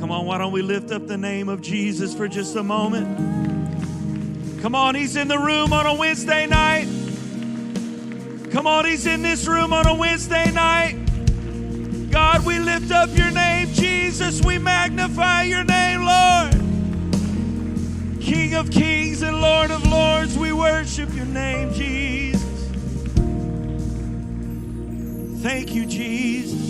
Come on, why don't we lift up the name of Jesus for just a moment? Come on, he's in the room on a Wednesday night. Come on, he's in this room on a Wednesday night. God, we lift up your name, Jesus. We magnify your name, Lord. King of kings and Lord of lords, we worship your name, Jesus. Thank you, Jesus.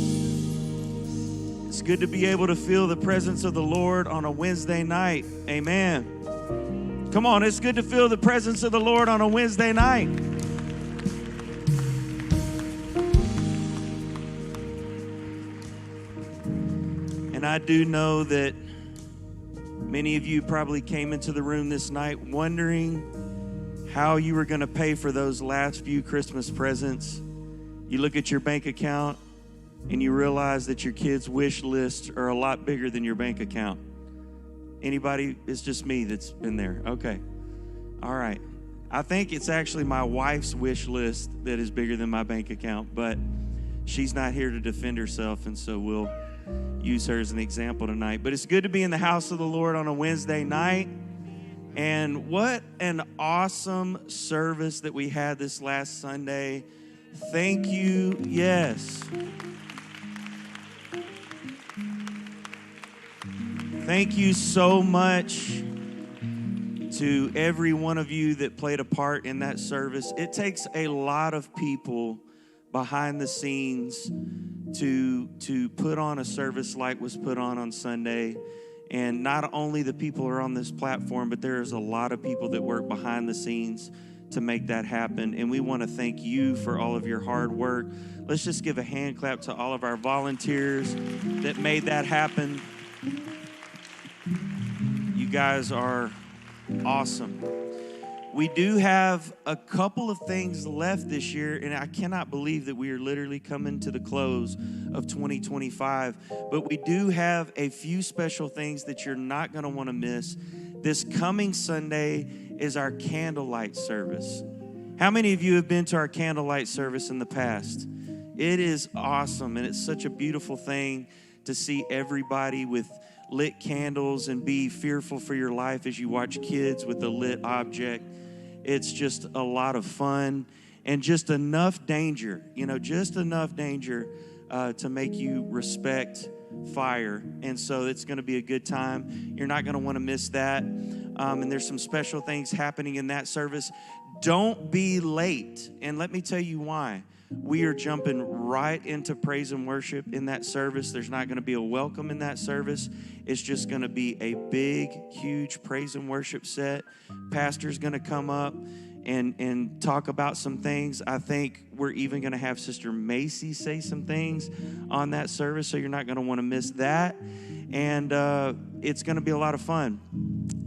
It's good to be able to feel the presence of the Lord on a Wednesday night. Amen. Come on, it's good to feel the presence of the Lord on a Wednesday night. And I do know that many of you probably came into the room this night wondering how you were going to pay for those last few Christmas presents. You look at your bank account and you realize that your kids' wish lists are a lot bigger than your bank account. Anybody? It's just me that's been there. Okay. All right. I think it's actually my wife's wish list that is bigger than my bank account, but she's not here to defend herself, and so we'll use her as an example tonight. But it's good to be in the house of the Lord on a Wednesday night. And what an awesome service that we had this last Sunday. Thank you. Yes. Thank you so much to every one of you that played a part in that service. It takes a lot of people behind the scenes to put on a service like was put on Sunday. And not only the people who are on this platform, but there's a lot of people that work behind the scenes to make that happen. And we want to thank you for all of your hard work. Let's just give a hand clap to all of our volunteers that made that happen. You guys are awesome. We do have a couple of things left this year, and I cannot believe that we are literally coming to the close of 2025. But we do have a few special things that you're not going to want to miss. This coming Sunday is our candlelight service. How many of you have been to our candlelight service in the past? It is awesome, and it's such a beautiful thing to see everybody with lit candles and be fearful for your life as you watch kids with a lit object. It's just a lot of fun and just enough danger, just enough danger to make you respect fire. And so it's going to be a good time. You're not going to want to miss that. And there's some special things happening in that service. Don't be late. And let me tell you why. We are jumping right into praise and worship in that service. There's not going to be a welcome in that service. It's just going to be a big, huge praise and worship set. Pastor's going to come up and talk about some things. I think we're even going to have Sister Macey say some things on that service, so you're not going to want to miss that. And it's going to be a lot of fun.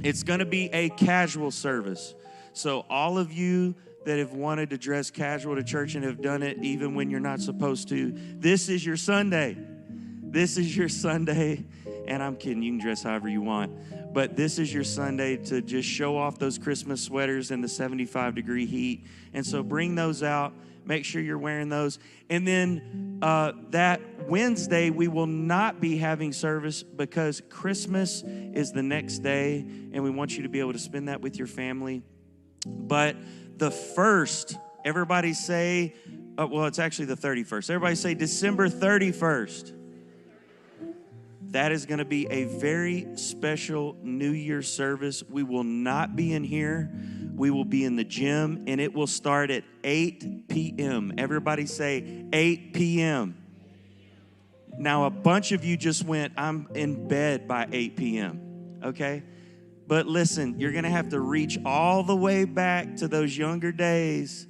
It's going to be a casual service. So all of you that have wanted to dress casual to church and have done it even when you're not supposed to, this is your Sunday. This is your Sunday. And I'm kidding, you can dress however you want. But this is your Sunday to just show off those Christmas sweaters in the 75-degree heat. And so bring those out. Make sure you're wearing those. And then that Wednesday, we will not be having service because Christmas is the next day. And we want you to be able to spend that with your family. But the first, everybody say, it's actually the 31st. Everybody say December 31st. That is going to be a very special New Year's service. We will not be in here. We will be in the gym, and it will start at 8 p.m. Everybody say 8 p.m. Now, a bunch of you just went, I'm in bed by 8 p.m., okay? But listen, you're going to have to reach all the way back to those younger days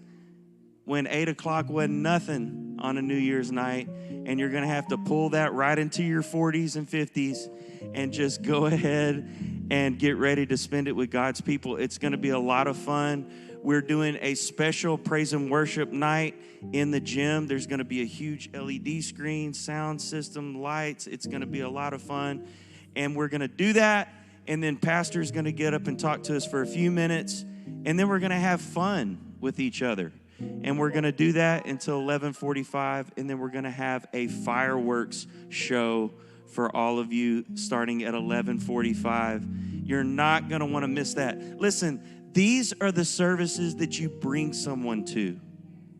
when 8 o'clock wasn't nothing on a New Year's night. And you're going to have to pull that right into your 40s and 50s and just go ahead and get ready to spend it with God's people. It's going to be a lot of fun. We're doing a special praise and worship night in the gym. There's going to be a huge LED screen, sound system, lights. It's going to be a lot of fun. And we're going to do that. And then Pastor's going to get up and talk to us for a few minutes. And then we're going to have fun with each other. And we're going to do that until 11:45. And then we're going to have a fireworks show for all of you starting at 11:45. You're not going to want to miss that. Listen, these are the services that you bring someone to,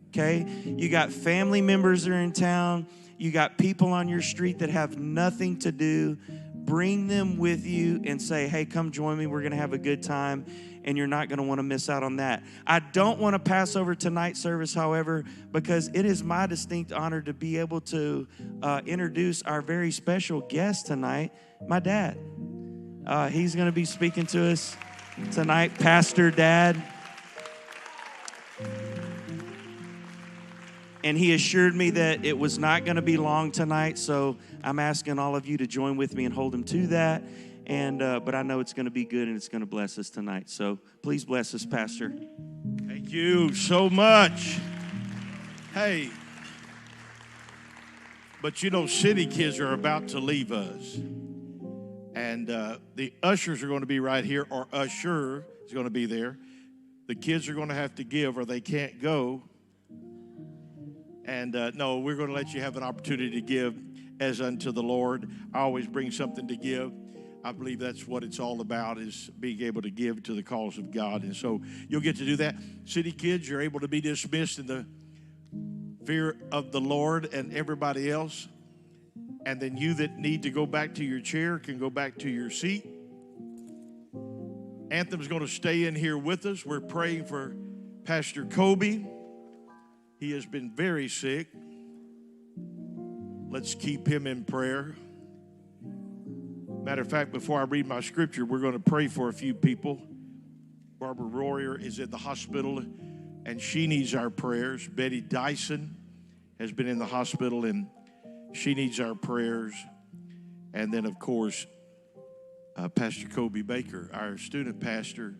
okay? You got family members that are in town. You got people on your street that have nothing to do. Bring them with you and say, hey, come join me. We're going to have a good time, and you're not going to want to miss out on that. I don't want to pass over tonight's service, however, because it is my distinct honor to be able to introduce our very special guest tonight, my dad. He's going to be speaking to us tonight, Pastor Dad. And he assured me that it was not going to be long tonight, so I'm asking all of you to join with me and hold him to that. And but I know it's going to be good and it's going to bless us tonight. So please bless us, Pastor. Thank you so much. Hey, but you know, city kids are about to leave us. And the ushers are going to be right here, or usher is going to be there. The kids are going to have to give or they can't go. And no, we're going to let you have an opportunity to give as unto the Lord. I always bring something to give. I believe that's what it's all about, is being able to give to the cause of God. And so you'll get to do that. City kids, you're able to be dismissed in the fear of the Lord and everybody else. And then you that need to go back to your chair can go back to your seat. Anthem's going to stay in here with us. We're praying for Pastor Kobe. He has been very sick. Let's keep him in prayer. Matter of fact, before I read my scripture, we're going to pray for a few people. Barbara Royer is at the hospital, and she needs our prayers. Betty Dyson has been in the hospital, and she needs our prayers. And then, of course, Pastor Kobe Baker, our student pastor.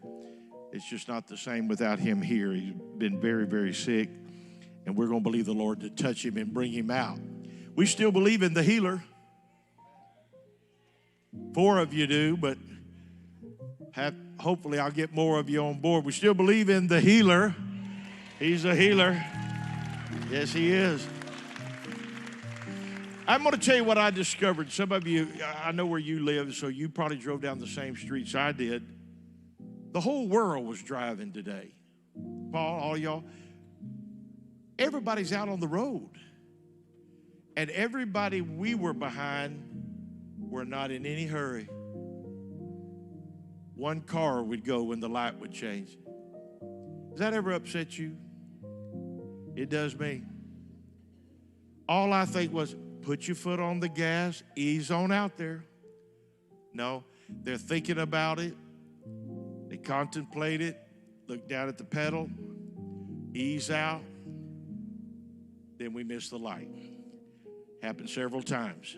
It's just not the same without him here. He's been very, very sick. And we're going to believe the Lord to touch him and bring him out. We still believe in the healer. 4 of you do, but hopefully I'll get more of you on board. We still believe in the healer. He's a healer. Yes, he is. I'm going to tell you what I discovered. Some of you, I know where you live, so you probably drove down the same streets I did. The whole world was driving today. Paul, all y'all. Everybody's out on the road. And everybody we were behind were not in any hurry. One car would go when the light would change. Does that ever upset you? It does me. All I think was, put your foot on the gas, ease on out there. No, they're thinking about it. They contemplate it, look down at the pedal, ease out. Then we miss the light. Happened several times.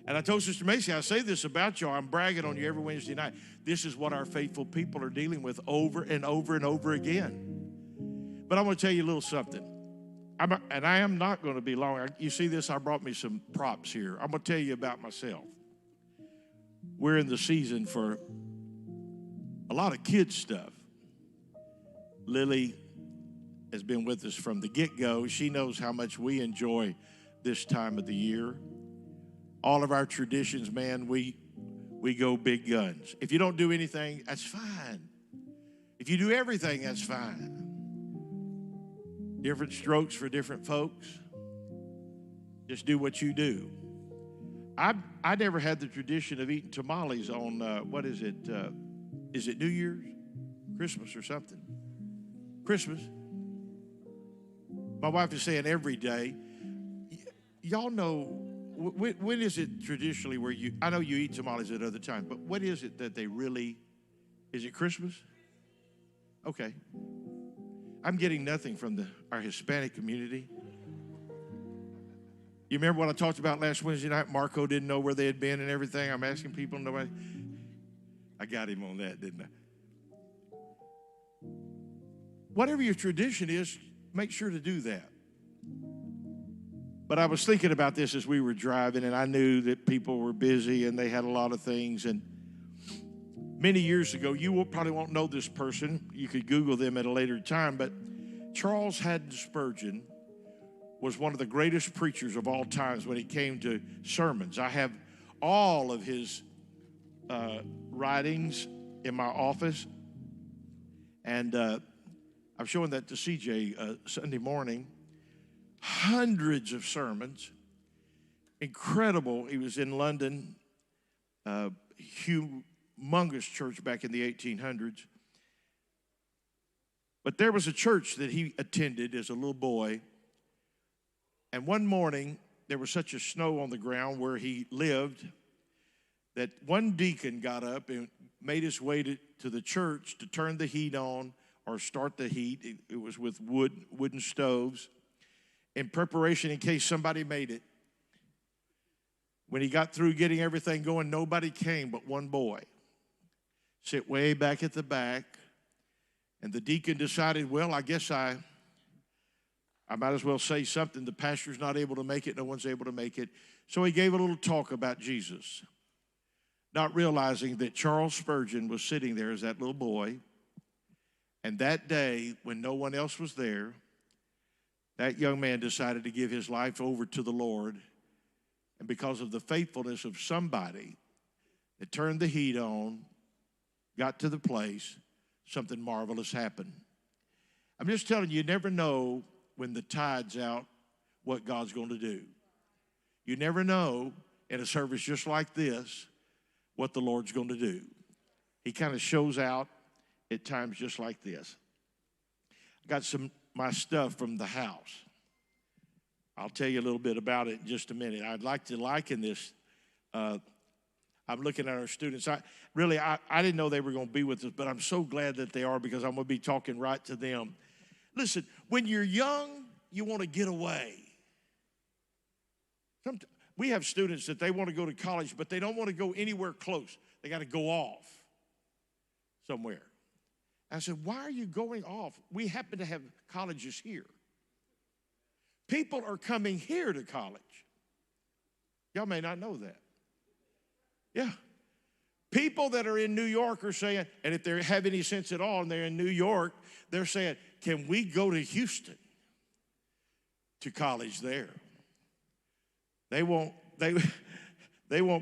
And I told Sister Macey, I say this about y'all. I'm bragging on you every Wednesday night. This is what our faithful people are dealing with over and over and over again. But I want to tell you a little something. And I am not going to be long. You see this? I brought me some props here. I'm going to tell you about myself. We're in the season for a lot of kids stuff. Lily has been with us from the get-go. She knows how much we enjoy this time of the year. All of our traditions, man, we go big guns. If you don't do anything, that's fine. If you do everything, that's fine. Different strokes for different folks. Just do what you do. I never had the tradition of eating tamales on, what is it? Is it New Year's? Christmas or something? Christmas. My wife is saying every day. Y'all know, when is it traditionally where I know you eat tamales at other times, but what is it that they really, is it Christmas? Okay. I'm getting nothing from our Hispanic community. You remember what I talked about last Wednesday night? Marco didn't know where they had been and everything. I'm asking people, nobody. I got him on that, didn't I? Whatever your tradition is, make sure to do that. But I was thinking about this as we were driving, and I knew that people were busy and they had a lot of things. And many years ago, probably won't know this person. You could Google them at a later time, but Charles Haddon Spurgeon was one of the greatest preachers of all times when it came to sermons. I have all of his writings in my office. And I'm showing that to CJ Sunday morning. Hundreds of sermons. Incredible. He was in London, humongous church back in the 1800s. But there was a church that he attended as a little boy. And one morning, there was such a snow on the ground where he lived that one deacon got up and made his way to the church to turn the heat on or start the heat. It was with wooden stoves in preparation in case somebody made it. When he got through getting everything going, nobody came but one boy. Sit way back at the back. And the deacon decided, well, I guess I might as well say something. The pastor's not able to make it. No one's able to make it. So he gave a little talk about Jesus, not realizing that Charles Spurgeon was sitting there as that little boy. And that day, when no one else was there, that young man decided to give his life over to the Lord. And because of the faithfulness of somebody that turned the heat on, got to the place, something marvelous happened. I'm just telling you, you never know when the tide's out what God's going to do. You never know in a service just like this what the Lord's going to do. He kind of shows out at times just like this. I got my stuff from the house. I'll tell you a little bit about it in just a minute. I'd like to liken this. I'm looking at our students. I didn't know they were going to be with us, but I'm so glad that they are because I'm going to be talking right to them. Listen, when you're young, you want to get away. We have students that they want to go to college, but they don't want to go anywhere close. They got to go off somewhere. I said, why are you going off? We happen to have colleges here. People are coming here to college. Y'all may not know that. Yeah. People that are in New York are saying, and if they have any sense at all and they're in New York, they're saying, can we go to Houston to college there? They won't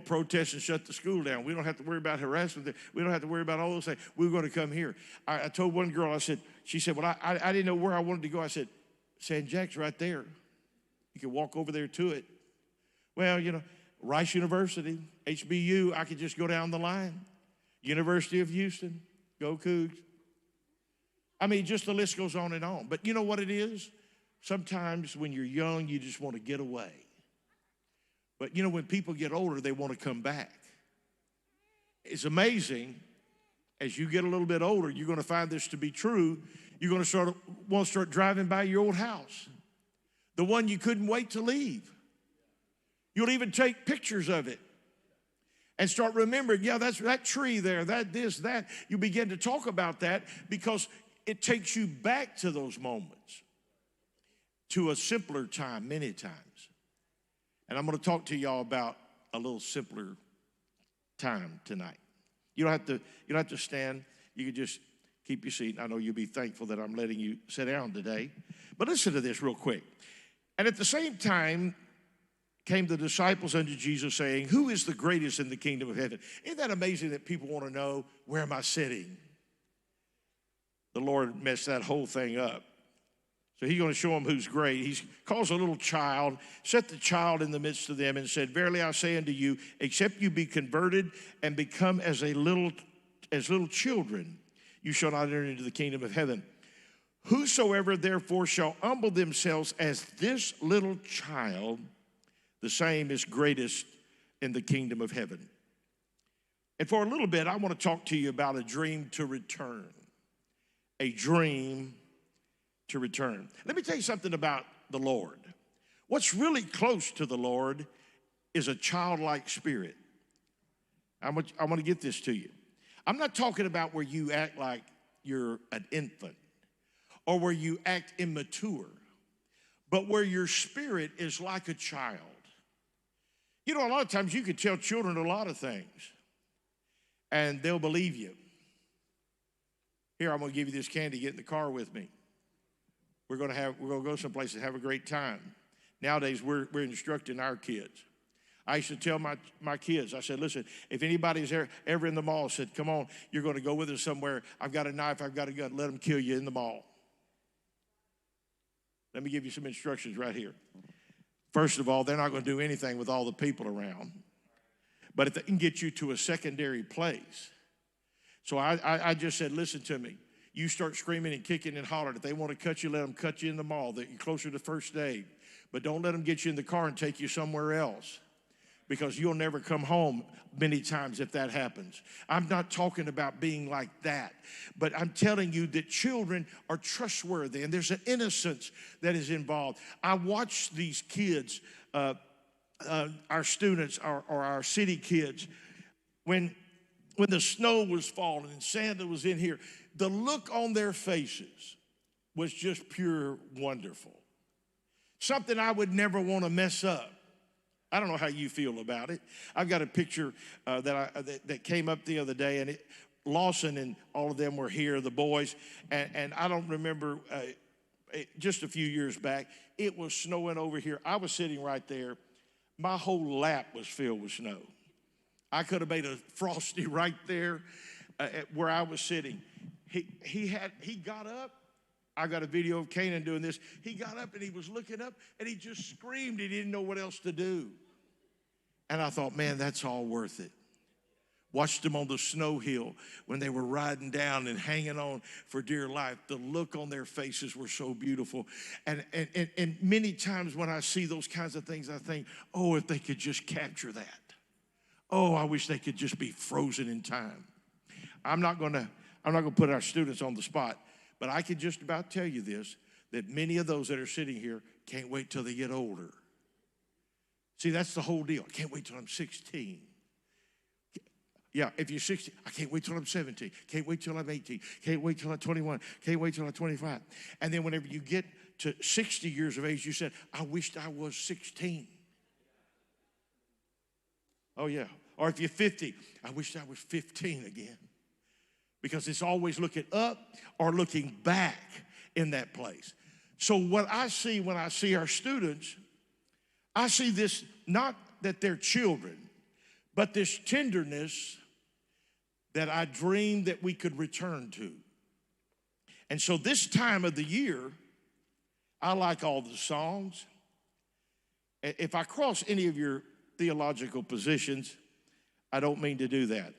protest and shut the school down. We don't have to worry about harassment. We don't have to worry about all those things. We're going to come here. I told one girl, she said, well, I didn't know where I wanted to go. I said, San Jack's right there. You can walk over there to it. Well, Rice University, HBU, I could just go down the line. University of Houston, go Cougs. I mean, just the list goes on and on. But you know what it is? Sometimes when you're young, you just want to get away. But when people get older, they want to come back. It's amazing. As you get a little bit older, you're going to find this to be true. You're going to want to start driving by your old house, the one you couldn't wait to leave. You'll even take pictures of it and start remembering, that's that tree there, that. You begin to talk about that because it takes you back to those moments, to a simpler time many times. And I'm going to talk to y'all about a little simpler time tonight. You don't have to stand. You can just keep your seat. I know you'll be thankful that I'm letting you sit down today. But listen to this real quick. And at the same time came the disciples unto Jesus saying, who is the greatest in the kingdom of heaven? Isn't that amazing that people want to know, where am I sitting? The Lord messed that whole thing up. So he's going to show them who's great. He calls a little child, set the child in the midst of them and said, verily I say unto you, except you be converted and become as little children, you shall not enter into the kingdom of heaven. Whosoever therefore shall humble themselves as this little child, the same is greatest in the kingdom of heaven. And for a little bit, I want to talk to you about a dream to return. A dream to return. Let me tell you something about the Lord. What's really close to the Lord is a childlike spirit. I want to get this to you. I'm not talking about where you act like you're an infant or where you act immature, but where your spirit is like a child. A lot of times you can tell children a lot of things and they'll believe you. Here, I'm going to give you this candy. Get in the car with me. We're going to go someplace and have a great time. Nowadays, we're instructing our kids. I used to tell my kids, I said, listen, if anybody's ever in the mall, said, come on, you're going to go with us somewhere. I've got a knife, I've got a gun. Let them kill you in the mall. Let me give you some instructions right here. First of all, they're not going to do anything with all the people around. But if they can get you to a secondary place. So I just said, listen to me. You start screaming and kicking and hollering. If they want to cut you, let them cut you in the mall. That you're closer to first aid. But don't let them get you in the car and take you somewhere else, because you'll never come home many times if that happens. I'm not talking about being like that, but I'm telling you that children are trustworthy, and there's an innocence that is involved. I watch these kids, our students, or our city kids, when the snow was falling and Santa was in here, the look on their faces was just pure wonderful. Something I would never want to mess up. I don't know how you feel about it. I've got a picture that came up the other day, and Lawson and all of them were here, the boys, and I don't remember, just a few years back, it was snowing over here. I was sitting right there. My whole lap was filled with snow. I could have made a frosty right there where I was sitting. He got up. I got a video of Canaan doing this. He got up and he was looking up and he just screamed. He didn't know what else to do. And I thought, man, that's all worth it. Watched them on the snow hill when they were riding down and hanging on for dear life. The look on their faces were so beautiful. And many times when I see those kinds of things, I think, oh, if they could just capture that. Oh, I wish they could just be frozen in time. I'm not going to put our students on the spot, but I can just about tell you this, that many of those that are sitting here can't wait till they get older. See, that's the whole deal. I can't wait till I'm 16. Yeah, if you're 16, I can't wait till I'm 17. Can't wait till I'm 18. Can't wait till I'm 21. Can't wait till I'm 25. And then whenever you get to 60 years of age, you said, I wished I was 16. Oh, yeah. Or if you're 50, I wish I was 15 again. Because it's always looking up or looking back in that place. So what I see when I see our students, I see this, not that they're children, but this tenderness that I dreamed that we could return to. And so this time of the year, I like all the songs. If I cross any of your theological positions, I don't mean to do that.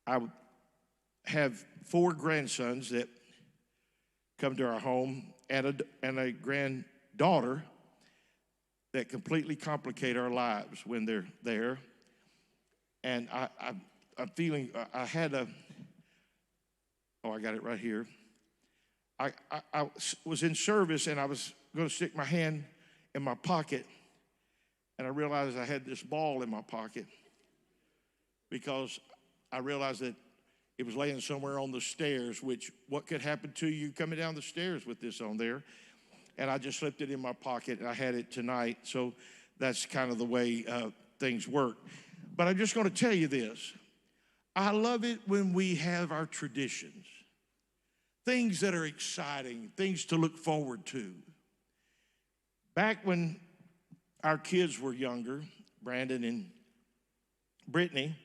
I have 4 grandsons that come to our home and a granddaughter that completely complicate our lives when they're there. And I'm feeling, I got it right here. I was in service and I was going to stick my hand in my pocket, and I realized I had this ball in my pocket because I realized that it was laying somewhere on the stairs, which what could happen to you coming down the stairs with this on there? And I just slipped it in my pocket, and I had it tonight. So that's kind of the way things work. But I'm just going to tell you this. I love it when we have our traditions, things that are exciting, things to look forward to. Back when our kids were younger, Brandon and Brittany,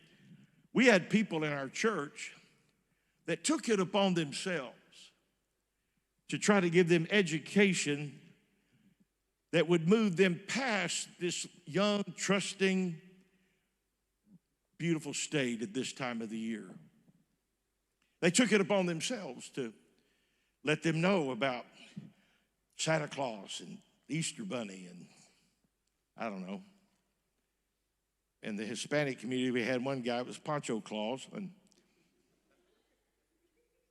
we had people in our church that took it upon themselves to try to give them education that would move them past this young, trusting, beautiful state at this time of the year. They took it upon themselves to let them know about Santa Claus and Easter Bunny and I don't know. In the Hispanic community, we had one guy, it was Pancho Claus,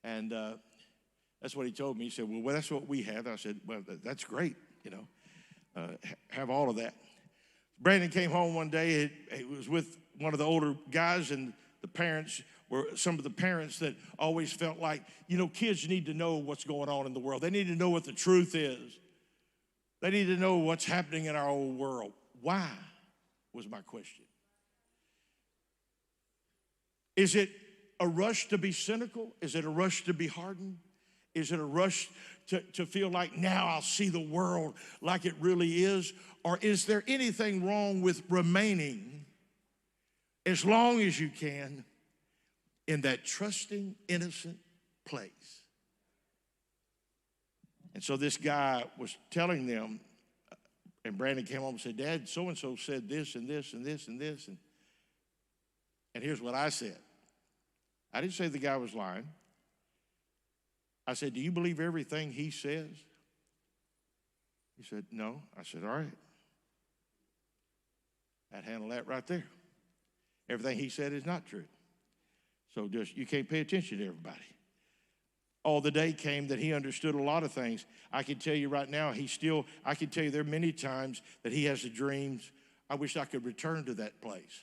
and that's what he told me. He said, well, that's what we have. I said, well, that's great, have all of that. Brandon came home one day. He was with one of the older guys, and the parents were some of the parents that always felt like, kids need to know what's going on in the world. They need to know what the truth is. They need to know what's happening in our old world. Why, was my question. Is it a rush to be cynical? Is it a rush to be hardened? Is it a rush to feel like now I'll see the world like it really is? Or is there anything wrong with remaining as long as you can in that trusting, innocent place? And so this guy was telling them, and Brandon came home and said, Dad, so-and-so said this and this and this and this. And here's what I said. I didn't say the guy was lying. I said, do you believe everything he says? He said, no. I said, all right. I'd handle that right there. Everything he said is not true. So just, you can't pay attention to everybody. Oh, the day came that he understood a lot of things. I can tell you right now, I can tell you there are many times that he has the dreams. I wish I could return to that place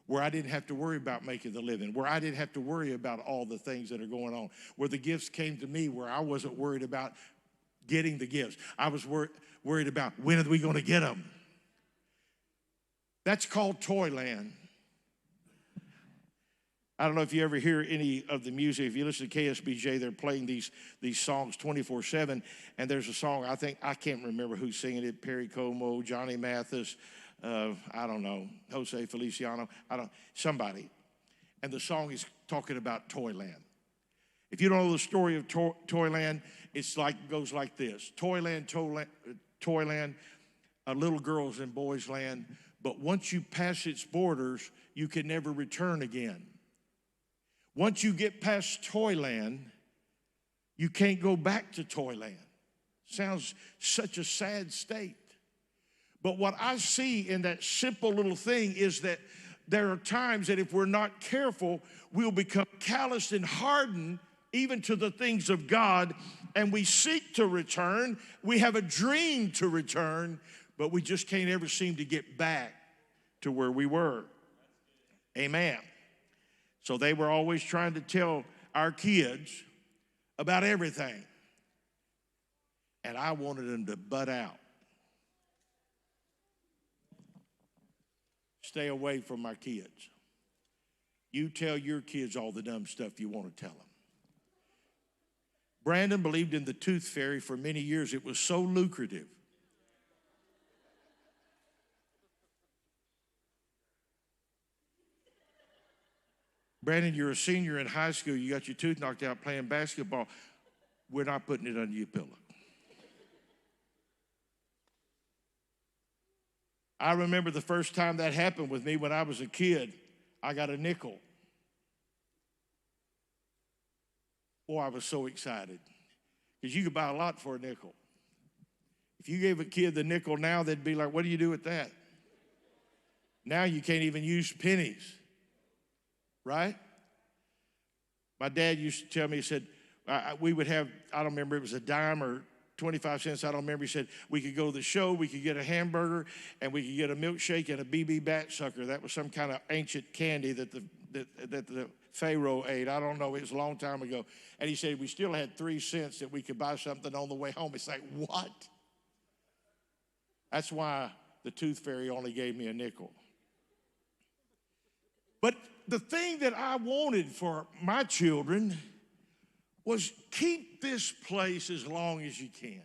where I didn't have to worry about making the living, where I didn't have to worry about all the things that are going on, where the gifts came to me, where I wasn't worried about getting the gifts. I was worried about when are we going to get them. That's called Toyland. I don't know if you ever hear any of the music. If you listen to KSBJ, they're playing these songs 24/7. And there's a song, I can't remember who's singing it, Perry Como, Johnny Mathis, I don't know, Jose Feliciano, somebody. And the song is talking about Toyland. If you don't know the story of Toyland, goes like this. Toyland, little girls and boys land, but once you pass its borders, you can never return again. Once you get past Toyland, you can't go back to Toyland. Sounds such a sad state. But what I see in that simple little thing is that there are times that if we're not careful, we'll become calloused and hardened even to the things of God, and we seek to return. We have a dream to return, but we just can't ever seem to get back to where we were. Amen. So they were always trying to tell our kids about everything. And I wanted them to butt out. Stay away from our kids. You tell your kids all the dumb stuff you want to tell them. Brandon believed in the tooth fairy for many years. It was so lucrative. Brandon, you're a senior in high school. You got your tooth knocked out playing basketball. We're not putting it under your pillow. I remember the first time that happened with me when I was a kid. I got a nickel. Boy, I was so excited because you could buy a lot for a nickel. If you gave a kid the nickel now, they'd be like, what do you do with that? Now you can't even use pennies. Right? My dad used to tell me, he said, we would have, I don't remember, it was a dime or 25 cents, I don't remember. He said, we could go to the show, we could get a hamburger, and we could get a milkshake and a BB bat sucker. That was some kind of ancient candy that the Pharaoh ate. I don't know, it was a long time ago. And he said, we still had 3 cents that we could buy something on the way home. It's like, what? That's why the tooth fairy only gave me a nickel. But the thing that I wanted for my children was keep this place as long as you can.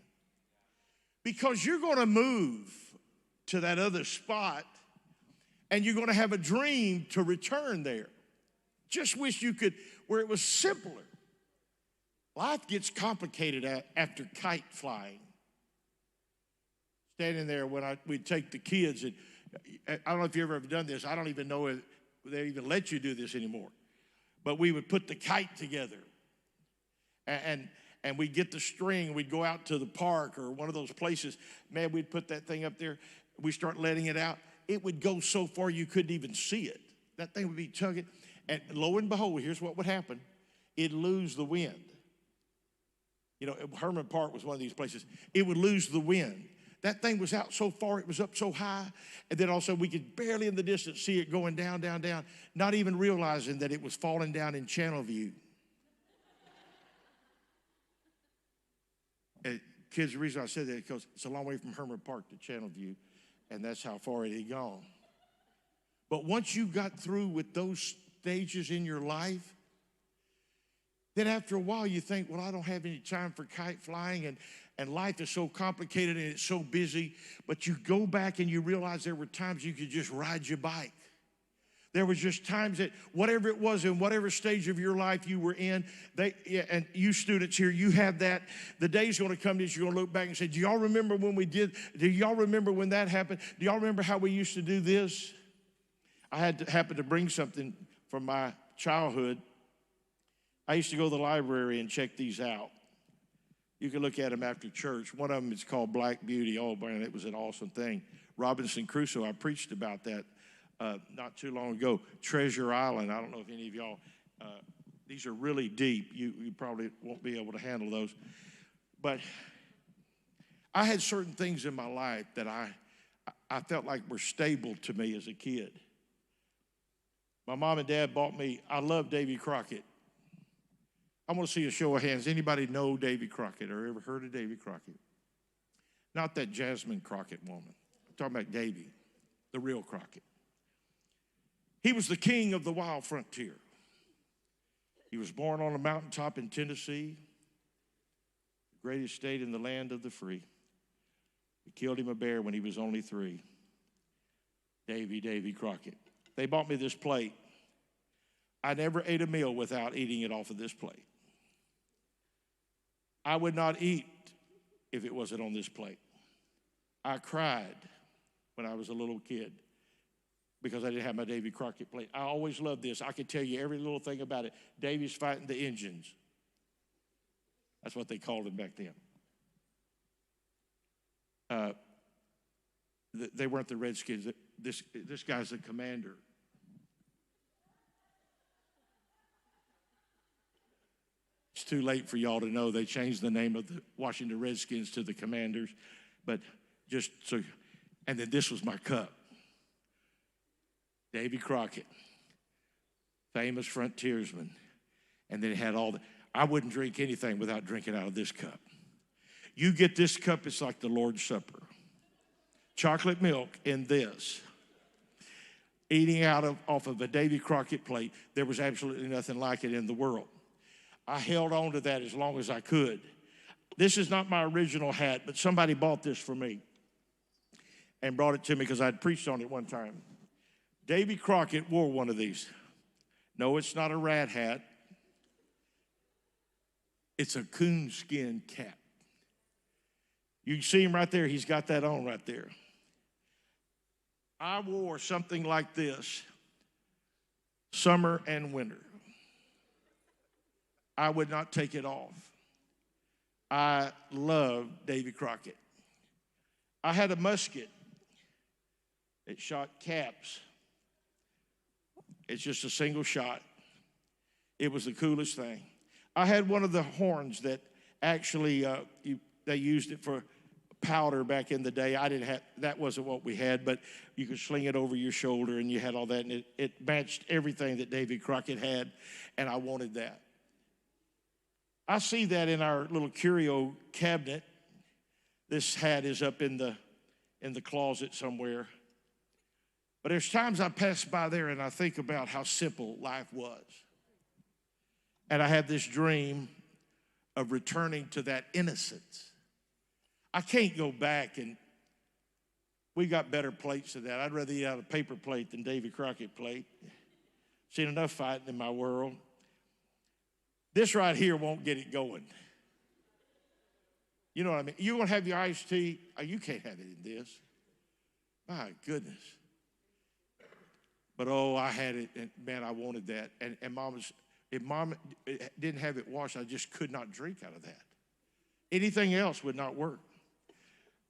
Because you're going to move to that other spot and you're going to have a dream to return there. Just wish you could, where it was simpler. Life gets complicated after kite flying. Standing there when we'd take the kids, and I don't know if you've ever done this. I don't even know if they even let you do this anymore. But we would put the kite together. And we'd get the string. We'd go out to the park or one of those places. Man, we'd put that thing up there. We start letting it out. It would go so far you couldn't even see it. That thing would be tugging. And lo and behold, here's what would happen. It'd lose the wind. You know, Herman Park was one of these places. It would lose the wind. That thing was out so far, it was up so high, and then also we could barely in the distance see it going down, down, down, not even realizing that it was falling down in channel view. And kids, the reason I said that is because it's a long way from Herman Park to channel view, and that's how far it had gone. But once you got through with those stages in your life, Then after a while, you think, well, I don't have any time for kite flying, and life is so complicated and it's so busy. But you go back and you realize there were times you could just ride your bike. There was just times that whatever it was in whatever stage of your life you were in, and you students here, you have that. The day's going to come that you're going to look back and say, do y'all remember when we did? Do y'all remember when that happened? Do y'all remember how we used to do this? I happened to bring something from my childhood. I used to go to the library and check these out. You can look at them after church. One of them is called Black Beauty. Oh, man, it was an awesome thing. Robinson Crusoe, I preached about that not too long ago. Treasure Island, I don't know if any of y'all, these are really deep. You probably won't be able to handle those. But I had certain things in my life that I felt like were stable to me as a kid. My mom and dad bought me, I love Davy Crockett. I want to see a show of hands. Anybody know Davy Crockett or ever heard of Davy Crockett? Not that Jasmine Crockett woman. I'm talking about Davy, the real Crockett. He was the king of the wild frontier. He was born on a mountaintop in Tennessee, the greatest state in the land of the free. We killed him a bear when he was only 3. Davy Crockett. They bought me this plate. I never ate a meal without eating it off of this plate. I would not eat if it wasn't on this plate. I cried when I was a little kid because I didn't have my Davy Crockett plate. I always loved this. I could tell you every little thing about it. Davy's fighting the Injuns. That's what they called him back then. They weren't the Redskins. This guy's the commander. It's too late for y'all to know they changed the name of the Washington Redskins to the Commanders. But just so, and then this was my cup. Davy Crockett, famous frontiersman. And then it had all the, I wouldn't drink anything without drinking out of this cup. You get this cup, it's like the Lord's Supper. Chocolate milk in this. Eating off of a Davy Crockett plate, there was absolutely nothing like it in the world. I held on to that as long as I could. This is not my original hat, but somebody bought this for me and brought it to me because I'd preached on it one time. Davy Crockett wore one of these. No, it's not a rat hat. It's a coonskin cap. You can see him right there. He's got that on right there. I wore something like this summer and winter. I would not take it off. I love Davy Crockett. I had a musket. It shot caps. It's just a single shot. It was the coolest thing. I had one of the horns that actually they used it for powder back in the day. I didn't have, that wasn't what we had, but you could sling it over your shoulder and you had all that, and it matched everything that Davy Crockett had, and I wanted that. I see that in our little curio cabinet. This hat is up in the closet somewhere. But there's times I pass by there and I think about how simple life was. And I have this dream of returning to that innocence. I can't go back, and we got better plates than that. I'd rather eat out of a paper plate than Davy Crockett plate. Seen enough fighting in my world. This right here won't get it going. You know what I mean? You're going to have your iced tea. Oh, you can't have it in this. My goodness. But, oh, I had it, and, man, I wanted that. And if Mom didn't have it washed, I just could not drink out of that. Anything else would not work.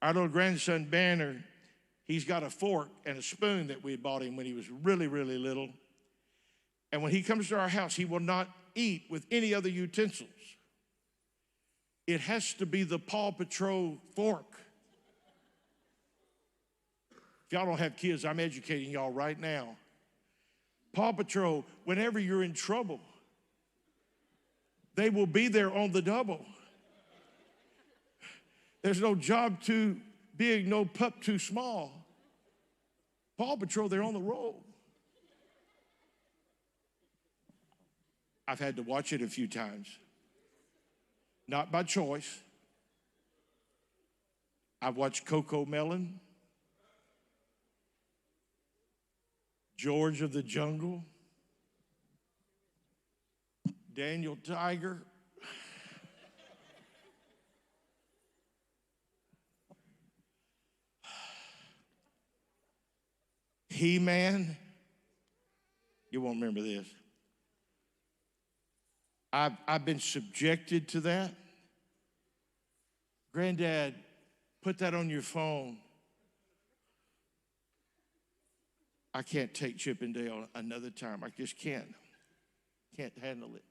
Our little grandson, Banner, he's got a fork and a spoon that we bought him when he was really, really little. And when he comes to our house, he will not eat with any other utensils. It has to be the Paw Patrol fork. If y'all don't have kids, I'm educating y'all right now. Paw Patrol, whenever you're in trouble, they will be there on the double. There's no job too big, no pup too small. Paw Patrol, they're on the roll. I've had to watch it a few times. Not by choice. I've watched Coco Melon, George of the Jungle, Daniel Tiger. He-Man. You won't remember this. I've been subjected to that. Granddad, put that on your phone. I can't take Chip and Dale another time. I just can't. Can't handle it.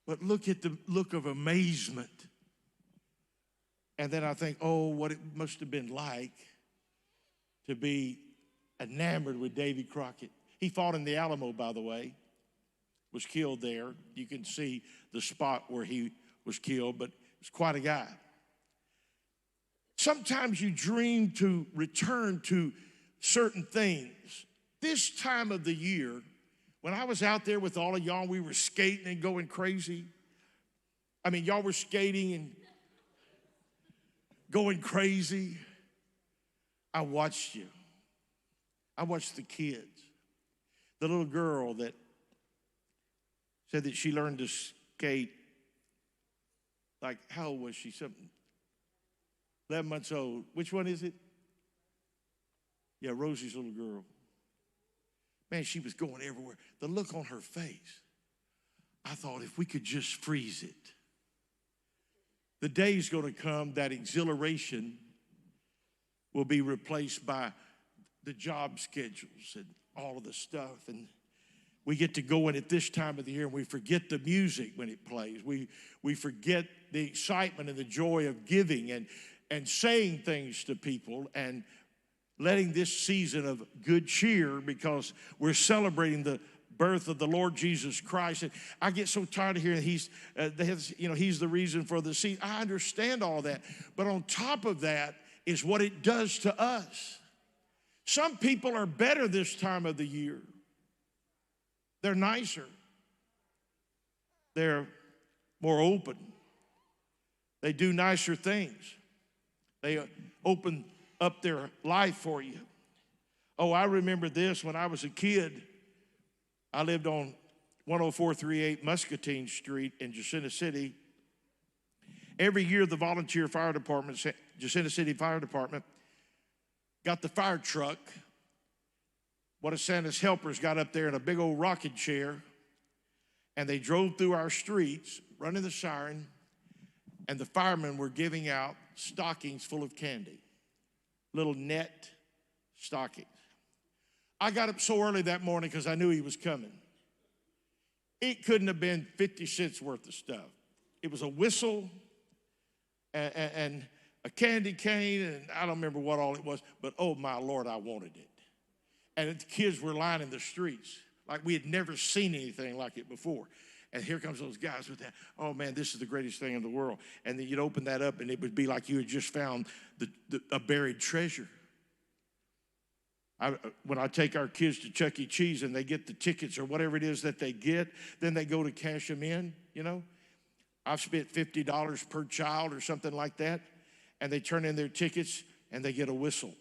But look at the look of amazement. And then I think, oh, what it must have been like to be enamored with Davy Crockett. He fought in the Alamo, by the way, was killed there. You can see the spot where he was killed, but he was quite a guy. Sometimes you dream to return to certain things. This time of the year, when I was out there with all of y'all, we were skating and going crazy. I mean, y'all were skating and going crazy. I watched you. I watched the kids. The little girl that said that she learned to skate, like, how old was she? Something 11 months old. Which one is it? Yeah, Rosie's little girl. Man, she was going everywhere. The look on her face, I thought if we could just freeze it. The day's going to come that exhilaration will be replaced by the job schedules and all of the stuff. And we get to go in at this time of the year and we forget the music when it plays. We forget the excitement and the joy of giving and saying things to people and letting this season of good cheer, because we're celebrating the birth of the Lord Jesus Christ. And I get so tired of hearing he's the reason for the season. I understand all that. But on top of that is what it does to us. Some people are better this time of the year. They're nicer. They're more open. They do nicer things. They open up their life for you. Oh, I remember this when I was a kid. I lived on 10438 Muscatine Street in Jacinto City. Every year, the volunteer fire department, Jacinto City Fire Department, got the fire truck. One of Santa's helpers got up there in a big old rocking chair, and they drove through our streets, running the siren, and the firemen were giving out stockings full of candy, little net stockings. I got up so early that morning because I knew he was coming. It couldn't have been 50 cents worth of stuff. It was a whistle and a candy cane, and I don't remember what all it was, but oh my Lord, I wanted it. And the kids were lining the streets like we had never seen anything like it before. And here comes those guys with that. Oh man, this is the greatest thing in the world. And then you'd open that up and it would be like you had just found a buried treasure. When I take our kids to Chuck E. Cheese and they get the tickets or whatever it is that they get, then they go to cash them in, you know. I've spent $50 per child or something like that. And they turn in their tickets and they get a whistle.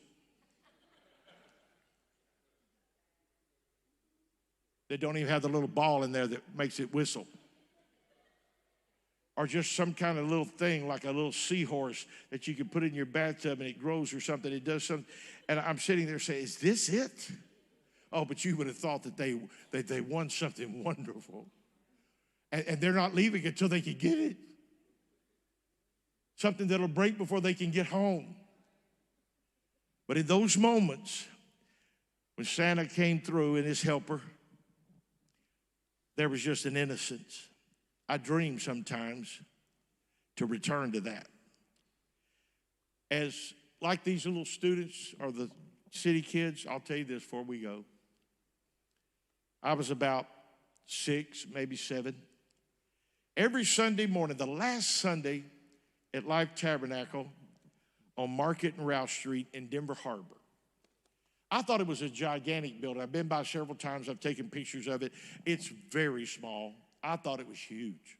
They don't even have the little ball in there that makes it whistle. Or just some kind of little thing like a little seahorse that you can put in your bathtub and it grows or something. It does something. And I'm sitting there saying, is this it? Oh, but you would have thought that they won something wonderful. And they're not leaving until they can get it. Something that'll break before they can get home. But in those moments, when Santa came through and his helper, there was just an innocence. I dream sometimes to return to that. As like these little students or the city kids, I'll tell you this before we go. I was about 6, maybe 7. Every Sunday morning, the last Sunday at Life Tabernacle on Market and Rouse Street in Denver Harbor. I thought it was a gigantic building. I've been by several times. I've taken pictures of it. It's very small. I thought it was huge.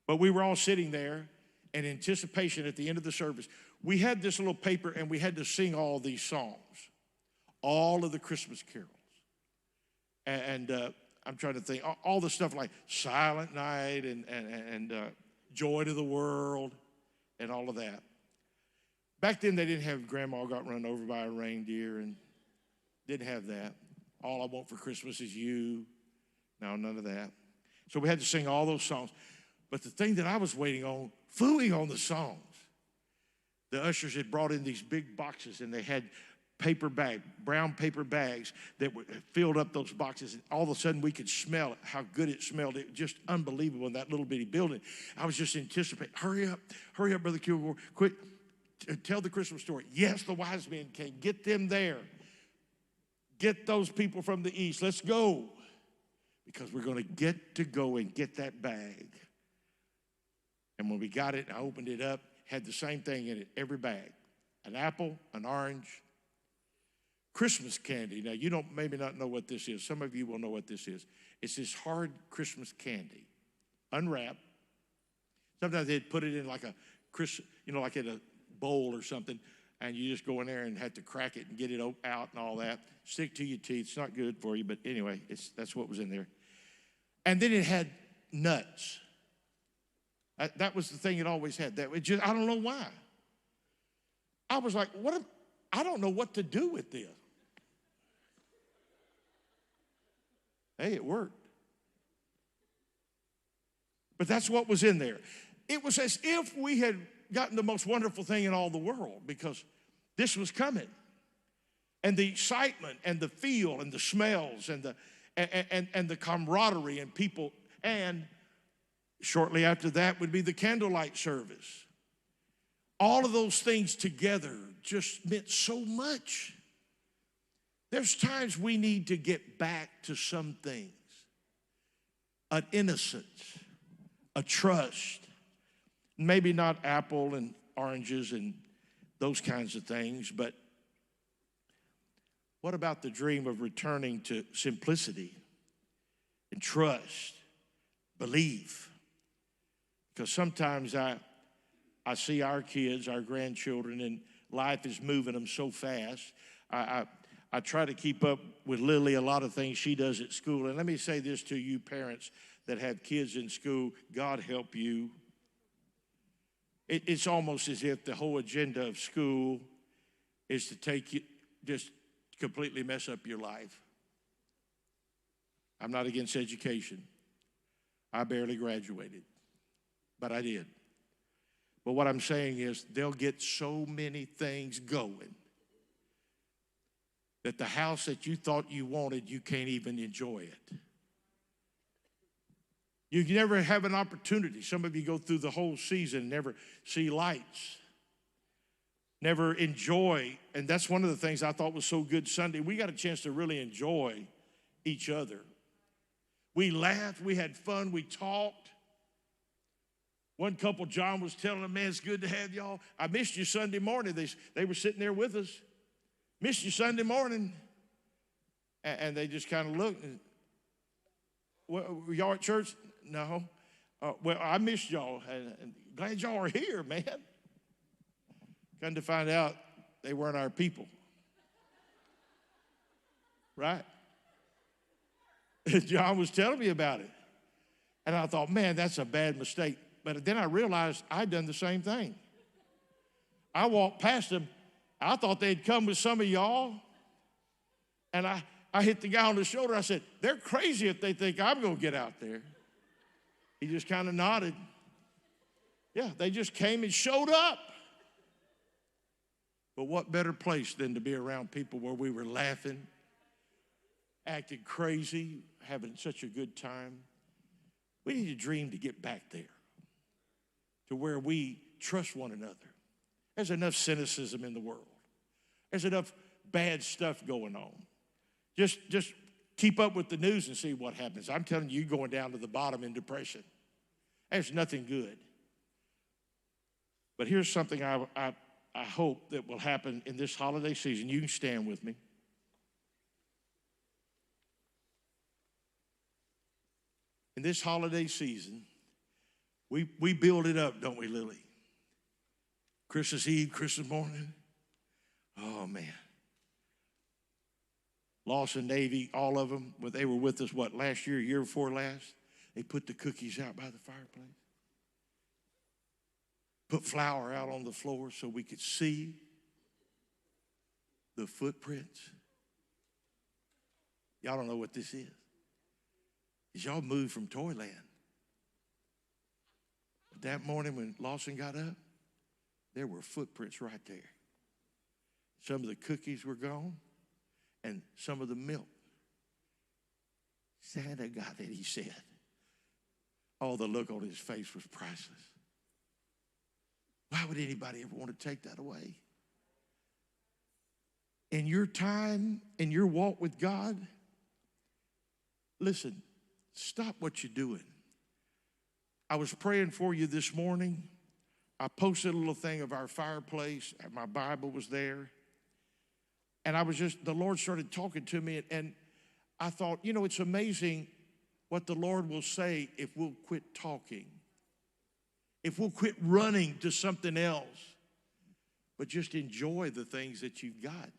But we were all sitting there in anticipation at the end of the service. We had this little paper, and we had to sing all these songs, all of the Christmas carols. And I'm trying to think, all the stuff like Silent Night and Joy to the World and all of that. Back then, they didn't have Grandma got run over by a reindeer, and didn't have that. All I Want for Christmas Is You. No, none of that. So we had to sing all those songs. But the thing that I was waiting on, fooling on the songs, the ushers had brought in these big boxes, and they had brown paper bags that were filled up those boxes, and all of a sudden we could smell it, how good it smelled. It was just unbelievable in that little bitty building. I was just anticipating, hurry up, Brother Kilgore, quick, tell the Christmas story. Yes, the wise men came. Get them there. Get those people from the east. Let's go. Because we're going to go and get that bag. And when we got it, I opened it up, had the same thing in it, every bag. An apple, an orange, Christmas candy. Now, you don't maybe not know what this is. Some of you will know what this is. It's this hard Christmas candy, unwrapped. Sometimes they'd put it in like like in a bowl or something, and you just go in there and have to crack it and get it out and all that. Stick to your teeth. It's not good for you, but anyway, that's what was in there. And then it had nuts. That was the thing it always had. I don't know why. I was like, I don't know what to do with this. Hey, it worked. But that's what was in there. It was as if we had gotten the most wonderful thing in all the world, because this was coming. And the excitement and the feel and the smells and the camaraderie and people. And shortly after that would be the candlelight service. All of those things together just meant so much. There's times we need to get back to some things. An innocence, a trust. Maybe not apple and oranges and those kinds of things, but what about the dream of returning to simplicity and trust, belief? Because sometimes I see our kids, our grandchildren, and life is moving them so fast. I try to keep up with Lily a lot of things she does at school. And let me say this to you parents that have kids in school, God help you. It's almost as if the whole agenda of school is to take you, just completely mess up your life. I'm not against education. I barely graduated, but I did. But what I'm saying is they'll get so many things going that the house that you thought you wanted, you can't even enjoy it. You never have an opportunity. Some of you go through the whole season and never see lights, never enjoy. And that's one of the things I thought was so good Sunday. We got a chance to really enjoy each other. We laughed, we had fun, we talked. One couple, John was telling them, man, it's good to have y'all. I missed you Sunday morning. They were sitting there with us. Missed you Sunday morning. And they just kind of looked. And, were y'all at church? No. Well, I missed y'all. And glad y'all are here, man. Come to find out, they weren't our people. Right? John was telling me about it. And I thought, man, that's a bad mistake. But then I realized I'd done the same thing. I walked past them. I thought they'd come with some of y'all. And I hit the guy on the shoulder. I said, they're crazy if they think I'm going to get out there. He just kind of nodded. Yeah, they just came and showed up. But what better place than to be around people where we were laughing, acting crazy, having such a good time? We need to dream to get back there, to where we trust one another. There's enough cynicism in the world. There's enough bad stuff going on. Just keep up with the news and see what happens. I'm telling you, you're going down to the bottom in depression. There's nothing good. But here's something I hope that will happen in this holiday season. You can stand with me. in this holiday season, we build it up, don't we, Lily? Christmas Eve, Christmas morning. Oh, man. Lawson, Navy, all of them, when they were with us, last year, year before last, they put the cookies out by the fireplace. Put flour out on the floor so we could see the footprints. Y'all don't know what this is. Y'all moved from Toyland. But that morning when Lawson got up, there were footprints right there. Some of the cookies were gone, and some of the milk. Santa got it, he said. Oh, the look on his face was priceless. Why would anybody ever want to take that away? In your time, in your walk with God, listen, stop what you're doing. I was praying for you this morning. I posted a little thing of our fireplace. My Bible was there. And the Lord started talking to me, and I thought, it's amazing what the Lord will say if we'll quit talking, if we'll quit running to something else, but just enjoy the things that you've got.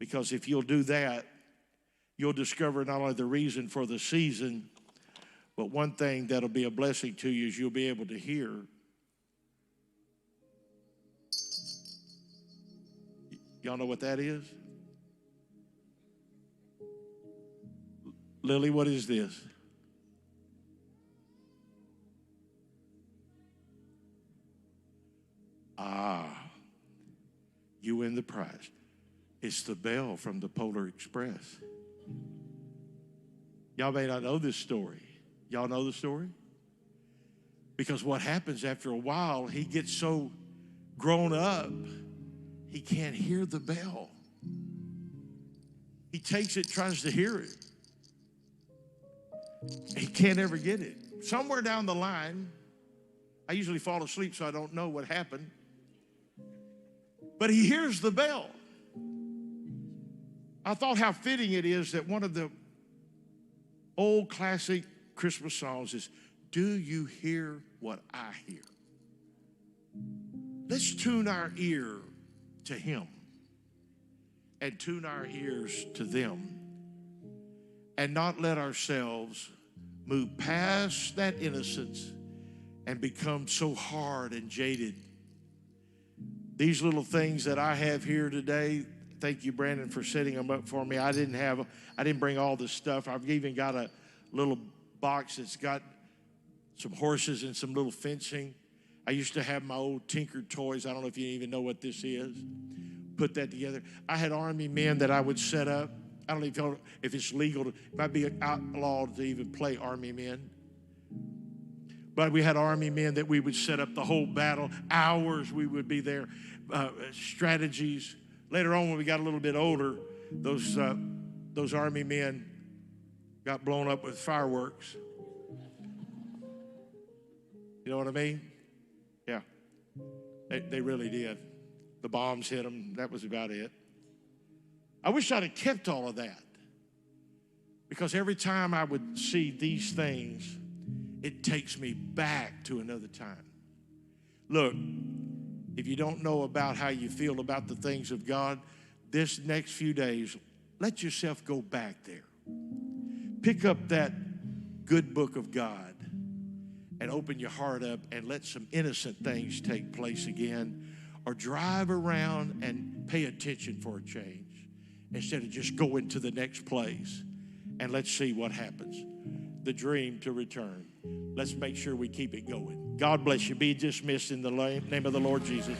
Because if you'll do that, you'll discover not only the reason for the season, but one thing that'll be a blessing to you is you'll be able to hear. Y'all know what that is? Lily, what is this? You win the prize. It's the bell from the Polar Express. Y'all may not know this story. Y'all know the story? Because what happens after a while, he gets so grown up, he can't hear the bell. He takes it, tries to hear it. He can't ever get it. Somewhere down the line, I usually fall asleep, so I don't know what happened. But he hears the bell. I thought how fitting it is that one of the old classic Christmas songs is, "Do you hear what I hear?" Let's tune our ear to him and tune our ears to them and not let ourselves move past that innocence and become so hard and jaded. These little things that I have here today, thank you, Brandon, for setting them up for me. I didn't bring all this stuff. I've even got a little box that's got some horses and some little fencing. I used to have my old Tinker toys. I don't know if you even know what this is. Put that together. I had army men that I would set up. I don't know if it's legal. It might be outlawed to even play army men. But we had army men that we would set up the whole battle. Hours we would be there. Strategies. Later on, when we got a little bit older, those army men got blown up with fireworks. You know what I mean? Yeah. They really did. The bombs hit them. That was about it. I wish I'd have kept all of that. Because every time I would see these things, it takes me back to another time. Look, if you don't know about how you feel about the things of God, this next few days, let yourself go back there. Pick up that good book of God and open your heart up and let some innocent things take place again, or drive around and pay attention for a change instead of just going to the next place and let's see what happens. The dream to return. Let's make sure we keep it going. God bless you. Be dismissed in the name of the Lord Jesus.